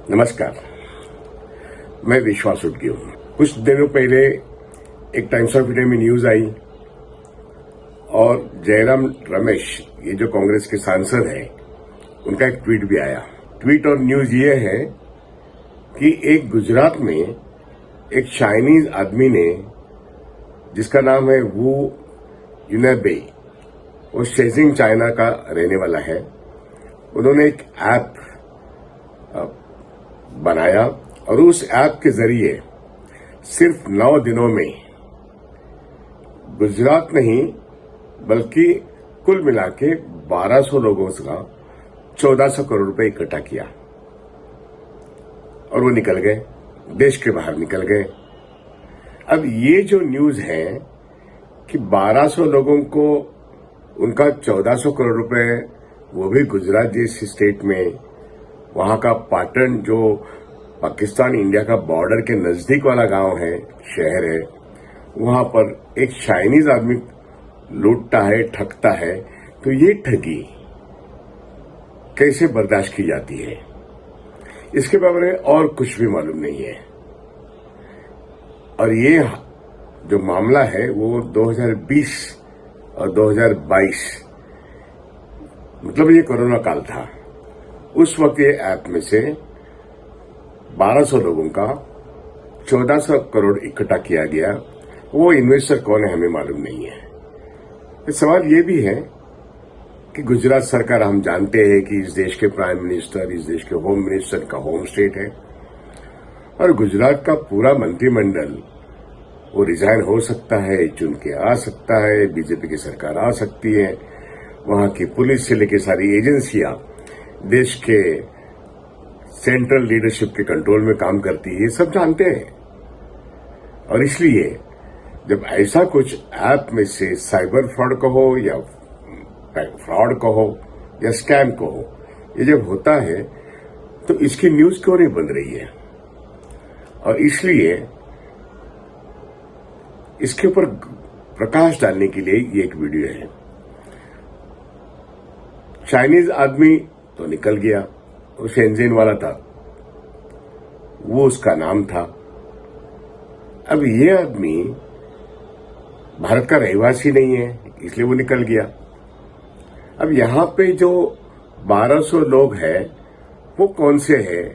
नमस्कार। मैं विश्वास उटगी हूं। कुछ दिनों पहले एक टाइम्स ऑफ इंडिया में न्यूज आई और जयराम रमेश, ये जो कांग्रेस के सांसद हैं, उनका एक ट्वीट भी आया। ट्वीट और न्यूज ये है कि एक गुजरात में एक चाइनीज आदमी ने, जिसका नाम है वू यूनेबे, वो शेजिंग चाइना का रहने वाला है, उन्होंने एक ऐप बनाया और उस ऐप के जरिए सिर्फ 9 दिनों में गुजरात नहीं बल्कि कुल मिला के 1200 लोगों का 1400 करोड़ रुपए इकट्ठा किया और वो निकल गए, देश के बाहर निकल गए। अब ये जो न्यूज है कि 1200 लोगों को उनका 1400 करोड़ रुपए, वो भी गुजरात जैसी स्टेट में, वहां का पाटन जो पाकिस्तान इंडिया का बॉर्डर के नजदीक वाला गांव है, शहर है, वहां पर एक चाइनीज आदमी लूटता है, ठगता है, तो ये ठगी कैसे बर्दाश्त की जाती है, इसके बारे में और कुछ भी मालूम नहीं है। और ये जो मामला है वो 2020 और 2022, मतलब ये कोरोना काल था, उस वक्त ये ऐप में से 1200 लोगों का 1400 करोड़ इकट्ठा किया गया। वो इन्वेस्टर कौन है हमें मालूम नहीं है। सवाल ये भी है कि गुजरात सरकार, हम जानते हैं कि इस देश के प्राइम मिनिस्टर, इस देश के होम मिनिस्टर का होम स्टेट है, और गुजरात का पूरा मंत्रिमंडल वो रिजाइन हो सकता है, चुन के आ सकता है, बीजेपी की सरकार आ सकती है, वहां की पुलिस से लेकर सारी एजेंसियां देश के सेंट्रल लीडरशिप के कंट्रोल में काम करती है, ये सब जानते हैं। और इसलिए जब ऐसा कुछ ऐप में से साइबर फ्रॉड कहो या फ्रॉड कहो या स्कैम कहो, ये जब होता है तो इसकी न्यूज क्यों नहीं बन रही है। और इसलिए इसके ऊपर प्रकाश डालने के लिए ये एक वीडियो है। चाइनीज आदमी तो निकल गया, वो शेंजेन वाला था, वो उसका नाम था। अब ये आदमी भारत का रहवासी नहीं है, इसलिए वो निकल गया। अब यहां पे जो 1200 लोग हैं, वो कौन से हैं?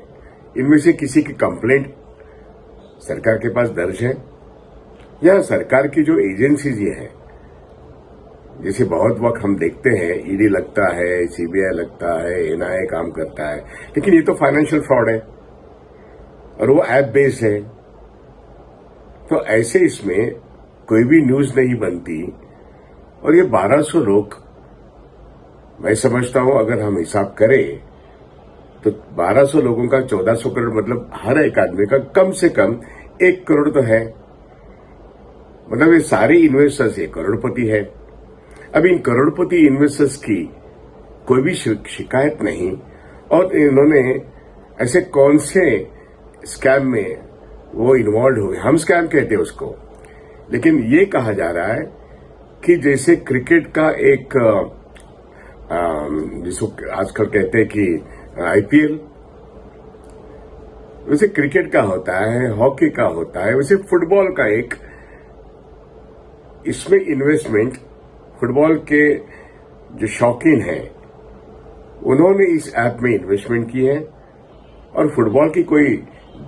इनमें से किसी की कंप्लेंट सरकार के पास दर्ज है, या सरकार की जो एजेंसीज ये है, जैसे बहुत वक्त हम देखते हैं ईडी लगता है, सीबीआई लगता है, एनआईए काम करता है, लेकिन ये तो फाइनेंशियल फ्रॉड है और वो ऐप बेस्ड है। तो ऐसे इसमें कोई भी न्यूज नहीं बनती। और ये 1200 लोग, मैं समझता हूं अगर हम हिसाब करें तो 1200 लोगों का 1400 करोड़, मतलब हर एक आदमी का कम से कम 1 करोड़ तो है। मतलब ये सारे इन्वेस्टर्स ये करोड़पति है। अब इन करोड़पति इन्वेस्टर्स की कोई भी शिकायत नहीं, और इन्होंने ऐसे कौन से स्कैम में वो इन्वॉल्व हुए, हम स्कैम कहते हैं उसको, लेकिन ये कहा जा रहा है कि जैसे क्रिकेट का एक जिसको आजकल कहते हैं कि आईपीएल, वैसे क्रिकेट का होता है, हॉकी का होता है, वैसे फुटबॉल का एक, इसमें इन्वेस्टमेंट फुटबॉल के जो शौकीन हैं उन्होंने इस ऐप में इन्वेस्टमेंट की है, और फुटबॉल की कोई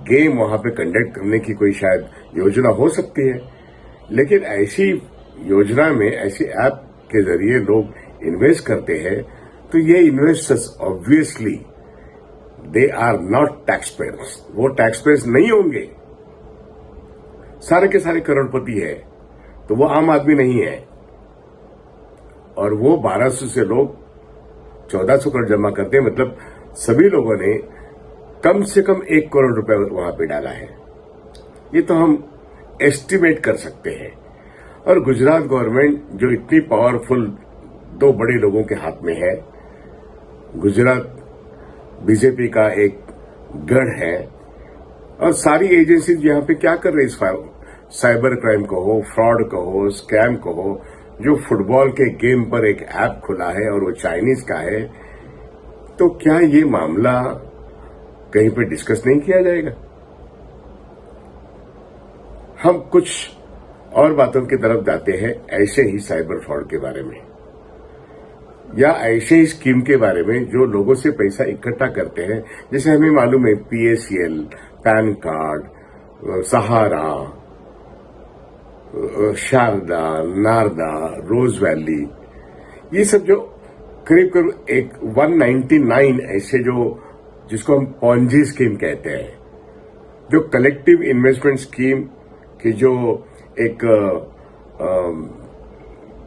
गेम वहां पे कंडक्ट करने की कोई शायद योजना हो सकती है। लेकिन ऐसी योजना में, ऐसी ऐप के जरिए लोग इन्वेस्ट करते हैं, तो ये investors obviously they are not tax payers, वो टैक्स पेयर्स नहीं होंगे। सारे के सारे करोड़पति है, तो वो आम आदमी नहीं है। और वो 1200 से लोग 1400 करोड़ जमा करते हैं, मतलब सभी लोगों ने कम से कम 1 करोड़ रुपए वहां पे डाला है। ये तो हम एस्टिमेट कर सकते हैं। और गुजरात गवर्नमेंट जो इतनी पावरफुल 2 बड़े लोगों के हाथ में है, गुजरात बीजेपी का एक गढ़ है, और सारी एजेंसीज यहां पे क्या कर रही है? साइबर क्राइम कहो, फ्रॉड कहो, स्कैम कहो, जो फुटबॉल के गेम पर एक ऐप खुला है और वो चाइनीज का है, तो क्या ये मामला कहीं पे डिस्कस नहीं किया जाएगा? हम कुछ और बातों की तरफ जाते हैं, ऐसे ही साइबर फ्रॉड के बारे में या ऐसे ही स्कीम के बारे में जो लोगों से पैसा इकट्ठा करते हैं। जैसे हमें मालूम है PACL, पैन कार्ड, सहारा, शारदा, नारदा, रोज वैली, ये सब जो करीब करीब एक 199 ऐसे जो जिसको हम पॉन्जी स्कीम कहते हैं, जो कलेक्टिव इन्वेस्टमेंट स्कीम की जो एक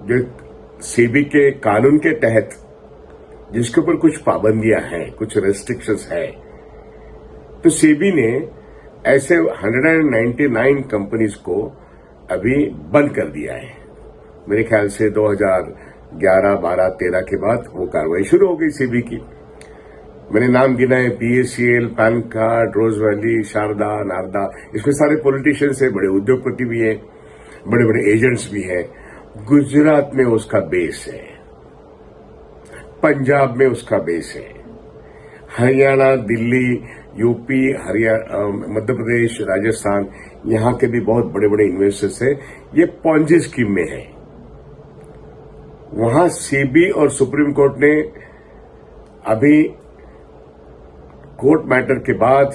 जो सेबी के कानून के तहत जिसके ऊपर कुछ पाबंदियां हैं, कुछ रेस्ट्रिक्शंस है, तो सेबी ने ऐसे 199 कंपनीज को अभी बंद कर दिया है। मेरे ख्याल से 2011, 12, 13 के बाद वो कार्रवाई शुरू हो गई सेबी की। मैंने नाम गिना है, PACL, पैन कार्ड, रोज वैली, शारदा, नारदा, इसमें सारे पॉलिटिशियंस है, बड़े उद्योगपति भी हैं, बड़े बड़े एजेंट्स भी हैं। गुजरात में उसका बेस है, पंजाब में उसका बेस है, हरियाणा, दिल्ली, यूपी, हरियाणा, मध्य प्रदेश, राजस्थान, यहां के भी बहुत बड़े बड़े इन्वेस्टर्स हैं। ये पॉन्जी स्कीम में है। वहां सेबी और सुप्रीम कोर्ट ने अभी कोर्ट मैटर के बाद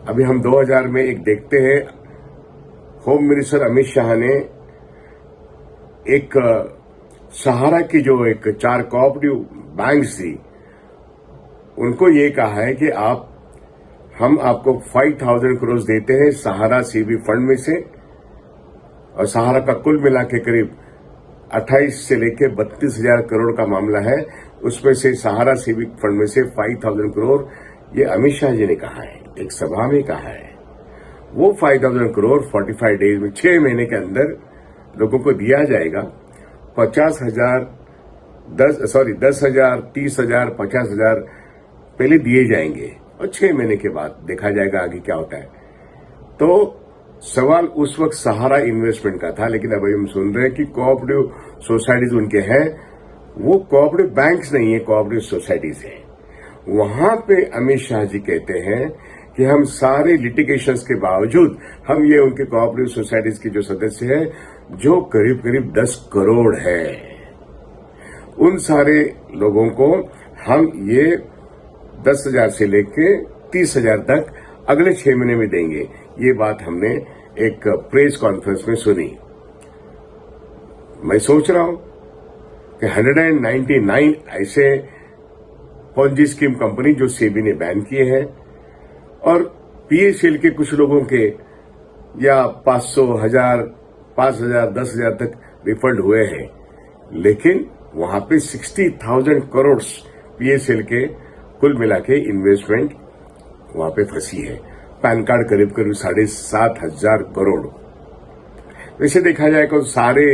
अभी हम 2000 में एक देखते हैं, होम मिनिस्टर अमित शाह ने एक सहारा की जो एक 4 कोऑपरेटिव बैंक्स थी, उनको ये कहा है कि हम आपको 5,000 करोड़ देते हैं सहारा CB फंड में से, और सहारा का कुल मिला के करीब 28 से लेकर 32,000 करोड़ का मामला है। उसमें से सहारा CB फंड में से 5,000 करोड़ ये अमित शाह जी ने कहा है, एक सभा में कहा है। वो 5,000 करोड़ 45 डेज में, 6 महीने के अंदर लोगों को दिया जाएगा। 10,000, 30,000, 50,000 पहले दिए जाएंगे और 6 महीने के बाद देखा जाएगा आगे क्या होता है। तो सवाल उस वक्त सहारा इन्वेस्टमेंट का था, लेकिन अभी हम सुन रहे हैं कि कोऑपरेटिव सोसाइटीज उनके हैं। वो कोऑपरेटिव बैंक्स नहीं है, कोऑपरेटिव सोसाइटीज है। वहां पे अमित शाह जी कहते हैं कि हम सारे लिटिगेशंस के बावजूद हम ये उनके कोऑपरेटिव सोसाइटीज के जो सदस्य हैं, जो करीब करीब 10 करोड़ है, उन सारे लोगों को हम ये 10,000 से लेके 30,000 तक अगले 6 महीने में देंगे। ये बात हमने एक प्रेस कॉन्फ्रेंस में सुनी। मैं सोच रहा हूं कि 199 ऐसे पॉन्जी स्कीम कंपनी जो सेबी ने बैन किए हैं, और PACL के कुछ लोगों के या 500, 1000, 5,000, 10,000 तक रिफंड हुए हैं, लेकिन वहां पे 60,000 करोड़ PACL के कुल मिला के इन्वेस्टमेंट वहां पे फंसी है। पैन कार्ड करीब करीब 7,500 करोड़। वैसे देखा जाए तो सारे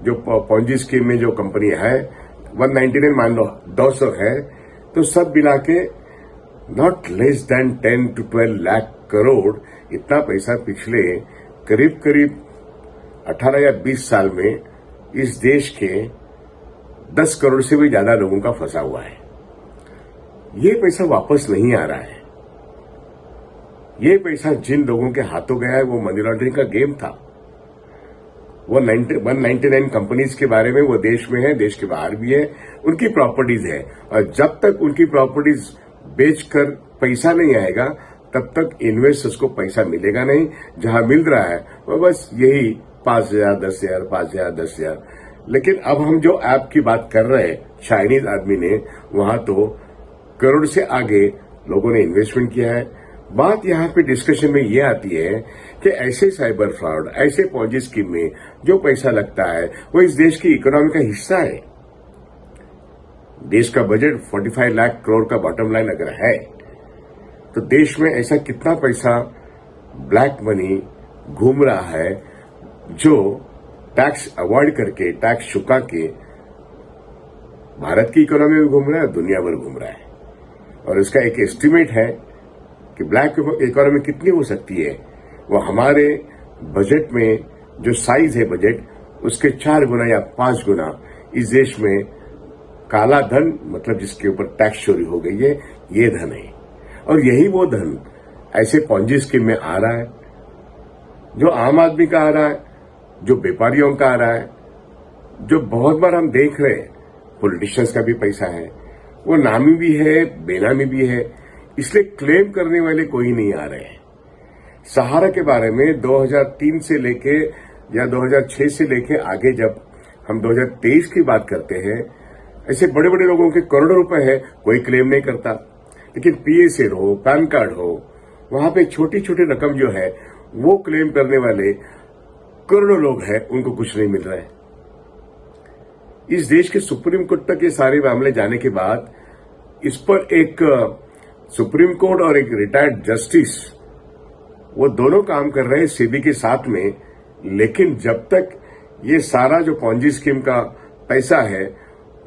जो पॉन्जी स्कीम में जो कंपनी है 199 मान लो 200 है, तो सब मिला के not less than 10 to 12 lakh crore इतना पैसा पिछले करीब करीब 18 या 20 साल में इस देश के 10 करोड़ से भी ज्यादा लोगों का फंसा हुआ है। ये पैसा वापस नहीं आ रहा है। ये पैसा जिन लोगों के हाथों गया है वो मनी लॉन्ड्रिंग का गेम था। वो 199 कंपनीज के बारे में, वो देश में है, देश के बाहर भी है, उनकी प्रॉपर्टीज है, और जब तक उनकी प्रॉपर्टीज बेचकर पैसा नहीं आएगा तब तक इन्वेस्टर्स को पैसा मिलेगा नहीं। जहां मिल रहा है वो बस यही 5,000, 10,000, 5,000, 10,000। लेकिन अब हम जो ऐप की बात कर रहे हैं, चाइनीज आदमी ने, वहां तो करोड़ से आगे लोगों ने इन्वेस्टमेंट किया है। बात यहां पे डिस्कशन में ये आती है कि ऐसे साइबर फ्रॉड, ऐसे पॉन्जी स्कीम में जो पैसा लगता है वो इस देश की इकोनॉमी का हिस्सा है। देश का बजट 45 लाख करोड़ का बॉटम लाइन अगर है, तो देश में ऐसा कितना पैसा ब्लैक मनी घूम रहा है जो टैक्स अवॉइड करके, टैक्स चुका के भारत की इकोनॉमी में घूम रहा है, दुनिया भर घूम रहा है। और इसका एक एस्टिमेट है कि ब्लैक इकोनॉमी कितनी हो सकती है। वो हमारे बजट में जो साइज है बजट, उसके 4 गुना या 5 गुना इस देश में काला धन, मतलब जिसके ऊपर टैक्स चोरी हो गई है, ये धन है। और यही वो धन ऐसे पॉन्जी स्कीम में आ रहा है जो आम आदमी का आ रहा है, जो व्यापारियों का आ रहा है, जो बहुत बार हम देख रहे हैं पॉलिटिशियंस का भी पैसा है, वो नामी भी है बेनामी भी है, इसलिए क्लेम करने वाले कोई नहीं आ रहे हैं। सहारा के बारे में 2003 से लेके या 2006 से लेके आगे जब हम 2023 की बात करते हैं, ऐसे बड़े बड़े लोगों के करोड़ों रुपए है, कोई क्लेम नहीं करता। लेकिन पीएसएल हो, पैन कार्ड हो, वहां पे छोटी छोटी रकम जो है वो क्लेम करने वाले करोड़ों लोग हैं, उनको कुछ नहीं मिल रहा है। इस देश के सुप्रीम कोर्ट तक ये सारे मामले जाने के बाद इस पर एक सुप्रीम कोर्ट और एक रिटायर्ड जस्टिस, वो दोनों काम कर रहे हैं सेबी के साथ में। लेकिन जब तक ये सारा जो पॉन्जी स्कीम का पैसा है,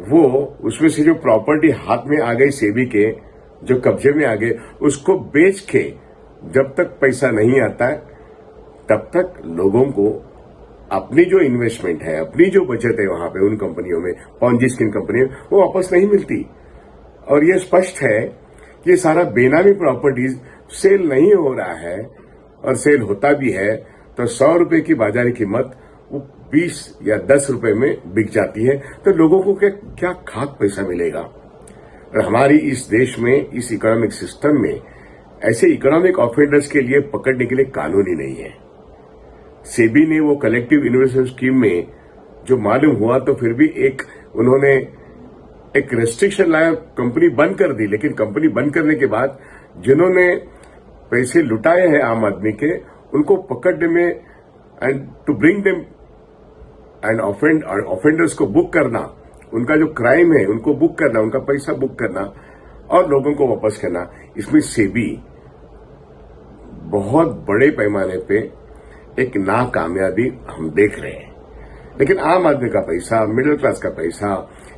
वो उसमें से जो प्रॉपर्टी हाथ में आ गई सेबी के, जो कब्जे में आ गए, उसको बेच के जब तक पैसा नहीं आता है, तब तक लोगों को अपनी जो इन्वेस्टमेंट है, अपनी जो बचत है वहां पे उन कंपनियों में, पॉन्जी स्कीम कंपनियों में, वो वापस नहीं मिलती। और ये स्पष्ट है कि ये सारा बेनामी प्रॉपर्टीज सेल नहीं हो रहा है, और सेल होता भी है तो 100 रुपए की बाजारी कीमत वो 20 या 10 रुपए में बिक जाती है। तो लोगों को क्या खाक पैसा मिलेगा। और हमारी इस देश में, इस इकोनॉमिक सिस्टम में, ऐसे इकोनॉमिक ऑफेंडर्स के लिए पकड़ने के लिए कानून ही नहीं है। सेबी ने वो कलेक्टिव इन्वेस्टमेंट स्कीम में जो मालूम हुआ, तो फिर भी उन्होंने एक रेस्ट्रिक्शन लाया, कंपनी बंद कर दी। लेकिन कंपनी बंद करने के बाद जिन्होंने पैसे लुटाए हैं आम आदमी के, उनको पकड़ने में and to bring them and offenders को बुक करना, उनका जो क्राइम है उनको बुक करना, उनका पैसा बुक करना और लोगों को वापस करना, इसमें सेबी बहुत बड़े पैमाने पे एक नाकामयाबी हम देख रहे हैं। लेकिन आम आदमी का पैसा, मिडिल क्लास का पैसा,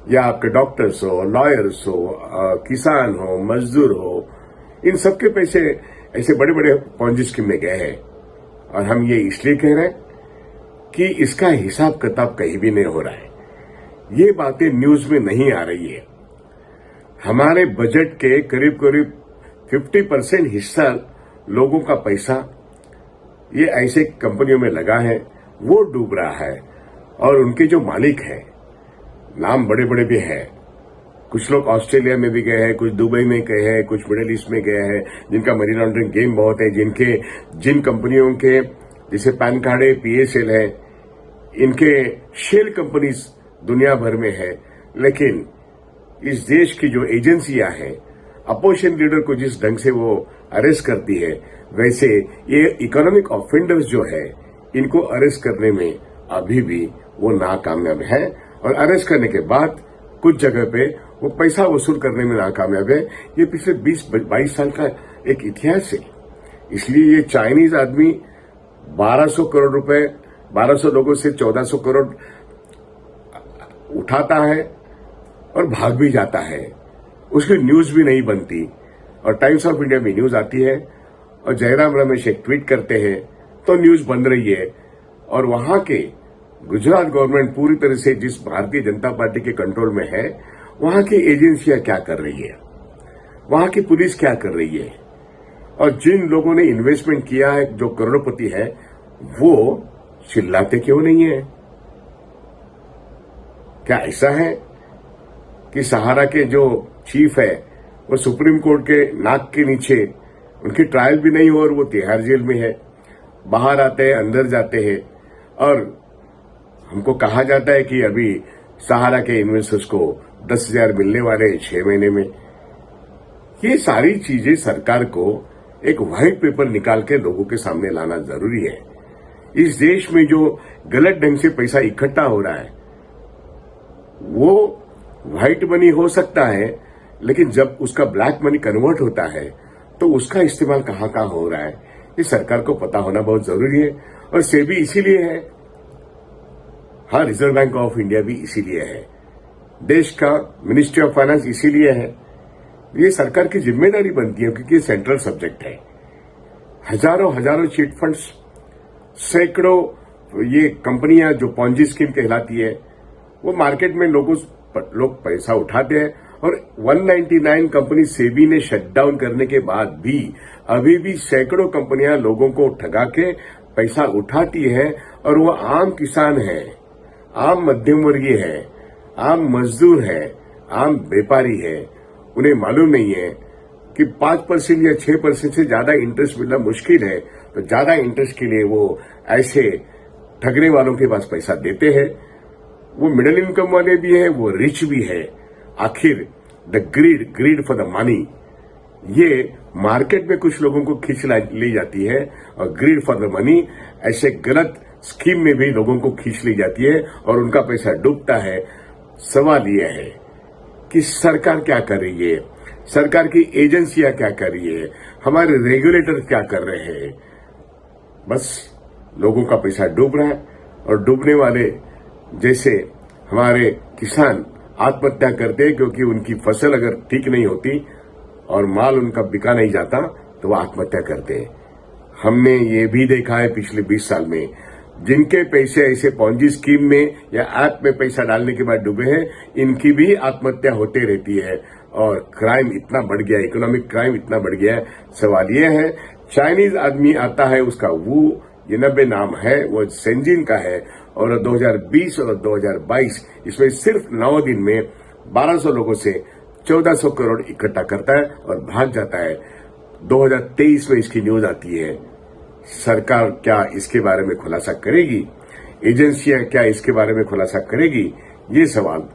या आपके डॉक्टर्स हो, लॉयर्स हो, किसान हो, मजदूर हो, इन सबके पैसे ऐसे बड़े बड़े पॉन्जी स्कीम में गए हैं। और हम ये इसलिए कह रहे हैं कि इसका हिसाब किताब कहीं भी नहीं हो रहा है। ये बातें न्यूज में नहीं आ रही है। हमारे बजट के करीब करीब 50% हिस्सा लोगों का पैसा ये ऐसे कंपनियों में लगा है, वो डूब रहा है। और उनके जो मालिक हैं, नाम बड़े बड़े भी हैं, कुछ लोग ऑस्ट्रेलिया में भी गए हैं, कुछ दुबई में गए हैं, कुछ मिडिल ईस्ट में गए हैं, जिनका मनी लॉन्ड्रिंग गेम बहुत है, जिन कंपनियों के जैसे पैन कार्ड है, पीएसएल है, इनके शेल कंपनीज दुनिया भर में है। लेकिन इस देश की जो एजेंसियां हैं, अपोजिशन लीडर को जिस ढंग से वो अरेस्ट करती है, वैसे ये इकोनॉमिक ऑफेंडर्स जो है, इनको अरेस्ट करने में अभी भी वो नाकामयाब है। और अरेस्ट करने के बाद कुछ जगह पे वो पैसा वसूल करने में नाकामयाब है। ये पिछले 20-22 साल का एक इतिहास है। इसलिए ये चाइनीज आदमी 1200 करोड़ रुपए, 1200 लोगों से 1400 करोड़ उठाता है और भाग भी जाता है। उसकी न्यूज भी नहीं बनती, और टाइम्स ऑफ इंडिया में न्यूज आती है, और जयराम रमेश एक ट्वीट करते हैं तो न्यूज बन रही है। और वहां के गुजरात गवर्नमेंट पूरी तरह से जिस भारतीय जनता पार्टी के कंट्रोल में है, वहां की एजेंसियां क्या कर रही है, वहां की पुलिस क्या कर रही है, और जिन लोगों ने इन्वेस्टमेंट किया है, जो करोड़पति है, वो चिल्लाते क्यों नहीं है। क्या ऐसा है कि सहारा के जो चीफ है वो सुप्रीम कोर्ट के नाक के नीचे, उनकी ट्रायल भी नहीं हो और वो तिहाड़ जेल में है, बाहर आते हैं, अंदर जाते हैं, और हमको कहा जाता है कि अभी सहारा के इन्वेस्टर्स को 10,000 मिलने वाले हैं 6 महीने में। ये सारी चीजें सरकार को एक व्हाइट पेपर निकाल के लोगों के सामने लाना जरूरी है। इस देश में जो गलत ढंग से पैसा इकट्ठा हो रहा है, वो व्हाइट मनी हो सकता है, लेकिन जब उसका ब्लैक मनी कन्वर्ट होता है तो उसका इस्तेमाल कहां कहां हो रहा है, ये सरकार को पता होना बहुत जरूरी है। और सेबी इसीलिए है, हाँ, रिजर्व बैंक ऑफ इंडिया भी इसीलिए है, देश का मिनिस्ट्री ऑफ फाइनेंस इसीलिए है। ये सरकार की जिम्मेदारी बनती है, क्योंकि ये सेंट्रल सब्जेक्ट है। हजारों चिट फंड्स, सैकड़ों ये कंपनियां जो पॉन्जी स्कीम कहलाती है, वो मार्केट में लोग पैसा उठाते हैं और 199 कंपनी सेबी ने शटडाउन करने के बाद भी अभी भी सैकड़ों कंपनियां लोगों को ठगा के पैसा उठाती है, और वो आम किसान है, आम मध्यम वर्गीय है, आम मजदूर है, आम व्यापारी है। उन्हें मालूम नहीं है कि 5% या 6% से ज्यादा इंटरेस्ट मिलना मुश्किल है, तो ज्यादा इंटरेस्ट के लिए वो ऐसे ठगने वालों के पास पैसा देते हैं। वो मिडिल इनकम वाले भी है, वो रिच भी है। आखिर the greed for the money, ये मार्केट में कुछ लोगों को खींच ली जाती है, और ग्रीड फॉर द मनी ऐसे गलत स्कीम में भी लोगों को खींच ली जाती है और उनका पैसा डूबता है। सवाल यह है कि सरकार क्या कर रही है, सरकार की एजेंसियां क्या कर रही है, हमारे रेगुलेटर क्या कर रहे हैं। बस लोगों का पैसा डूब रहा है, और डूबने वाले जैसे हमारे किसान आत्महत्या करते हैं क्योंकि उनकी फसल अगर ठीक नहीं होती और माल उनका बिका नहीं जाता तो वो आत्महत्या करते हैं। हमने ये भी देखा है पिछले 20 साल में, जिनके पैसे ऐसे पॉन्जी स्कीम में या ऐप में पैसा डालने के बाद डूबे हैं, इनकी भी आत्महत्या होते रहती है, और क्राइम इतना बढ़ गया, इकोनॉमिक क्राइम इतना बढ़ गया है। सवाल यह है, चाइनीज आदमी आता है, उसका वू ये नाम है, वो सेंजिन का है, और 2020 और 2022 इसमें सिर्फ 9 दिन में 1200 लोगों से 1400 करोड़ इकट्ठा करता है और भाग जाता है। 2023 में इसकी न्यूज आती है। सरकार क्या इसके बारे में खुलासा करेगी? एजेंसियां क्या इसके बारे में खुलासा करेगी? ये सवाल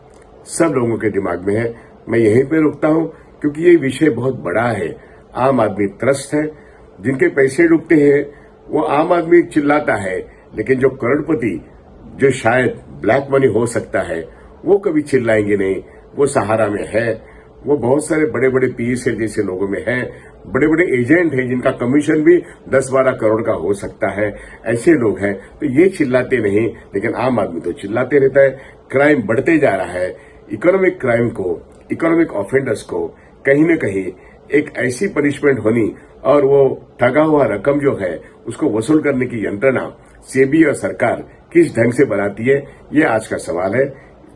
सब लोगों के दिमाग में है। मैं यहीं पे रुकता हूं क्योंकि ये विषय बहुत बड़ा है। आम आदमी त्रस्त है, जिनके पैसे डूबते हैं वो आम आदमी चिल्लाता है, लेकिन जो करोड़पति, जो शायद ब्लैक मनी हो सकता है, वो कभी चिल्लाएंगे नहीं। वो सहारा में है, वो बहुत सारे बड़े बड़े पीएसएल जैसे लोगों में है, बड़े बड़े एजेंट हैं जिनका कमीशन भी 10-12 करोड़ का हो सकता है। ऐसे लोग हैं, तो ये चिल्लाते नहीं, लेकिन आम आदमी तो चिल्लाते रहता है। क्राइम बढ़ते जा रहा है। इकोनॉमिक क्राइम को, इकोनॉमिक ऑफेंडर्स को कहीं न कहीं एक ऐसी पनिशमेंट होनी, और वो ठगा हुआ रकम जो है उसको वसूल करने की यंत्रणा सेबी और सरकार किस ढंग से बनाती है, ये आज का सवाल है।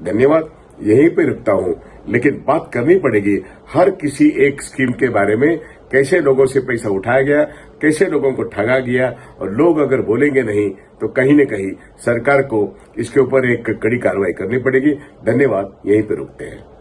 धन्यवाद, यहीं पे रुकता हूं, लेकिन बात करनी पड़ेगी हर किसी एक स्कीम के बारे में, कैसे लोगों से पैसा उठाया गया, कैसे लोगों को ठगा गया, और लोग अगर बोलेंगे नहीं तो कहीं न कहीं सरकार को इसके ऊपर एक कड़ी कार्रवाई करनी पड़ेगी। धन्यवाद, यहीं पे रुकते हैं।